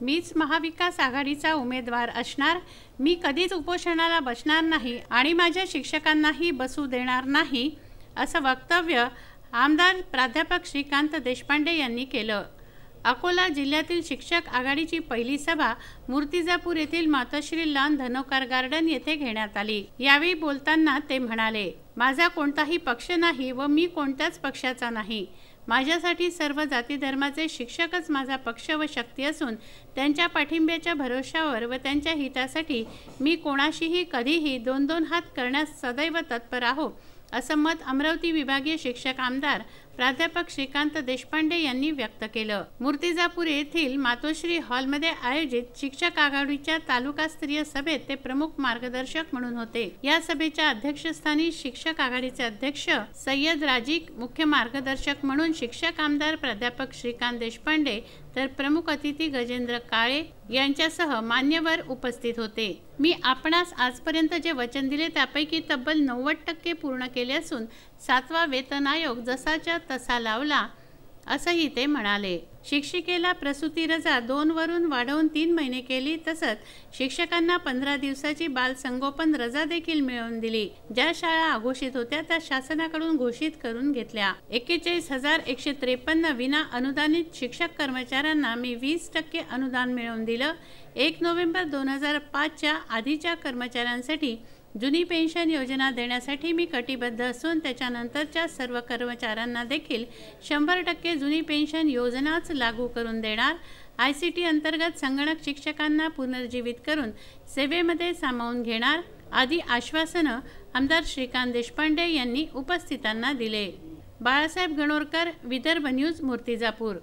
मीच महाविकास आघाडीचा उमेदवार असणार, मी कधीच उपोषणाला बसणार नाही आणि माझ्या शिक्षकांनाही बसू देणार नाही, असं वक्तव्य आमदार प्राध्यापक श्रीकांत देशपांडे यांनी केलं। अकोला जिल्ह्यातील शिक्षक आघाडीची पहिली सभा मूर्तिजापूर येथील मातोश्री लॉन धनोकार गार्डन येथे घेण्यात आली। यावेळी बोलताना ते म्हणाले, माझा कोणताही पक्ष नाही व मी कोणत्याच पक्षाचा नाही। माझ्यासाठी सर्व जाती धर्माचे शिक्षकच माझा पक्ष व शक्ती असून त्यांच्या पाठिंब्याच्या भरोशावर व त्यांच्या हितासाठी मी कोणाशीही कधीही दोन हात करण्यास सदैव तत्पर आहो, असं मत अमरावती विभागीय शिक्षक आमदार प्राध्यापक श्रीकांत देशपांडे यांनी व्यक्त केलं। मूर्तिजापूर येथील मातोश्री हॉलमध्ये आयोजित शिक्षक आघाडीच्या तालुकास्तरीय सभेत ते प्रमुख मार्गदर्शक म्हणून होते। या सभेच्या अध्यक्षस्थानी शिक्षक आघाडीचे अध्यक्ष सय्यद राजिक, मुख्य मार्गदर्शक म्हणून शिक्षक आमदार प्राध्यापक श्रीकांत देशपांडे तर प्रमुख अतिथी गजेंद्र काळे यांच्यासह मान्यवर उपस्थित होते। मी आपणास आजपर्यंत जे वचन दिले त्यापैकी तब्बल 90% पूर्ण केले असून 7वा वेतन आयोग जसाच्या तसा लावला, असंही ते म्हणाले। शिक्षिकेला प्रसूती रजा 2 वरून वाढवून 3 महिने केली, तसंच शिक्षकांना 15 दिवसाची बालसंगोपन रजा देखील मिळवून दिली। ज्या शाळा अघोषित होत्या त्या शासनाकडून घोषित करून घेतल्या। 41,153 विना अनुदानित शिक्षक कर्मचाऱ्यांना मी 20% अनुदान मिळवून दिलं। 1 नोव्हेंबर 2005च्या आधीच्या कर्मचाऱ्यांसाठी जुनी पेन्शन योजना देण्यासाठी मी कटिबद्ध असून त्याच्यानंतरच्या सर्व कर्मचाऱ्यांना देखील 100% जुनी पेन्शन योजनाच लागू करून देणार। ICT अंतर्गत संगणक शिक्षकांना पुनर्जीवित करून सेवेमध्ये सामावून घेणार आदी आश्वासनं आमदार श्रीकांत देशपांडे यांनी उपस्थितांना दिले। बाळासाहेब गणोरकर, विदर्भ न्यूज, मूर्तिजापूर।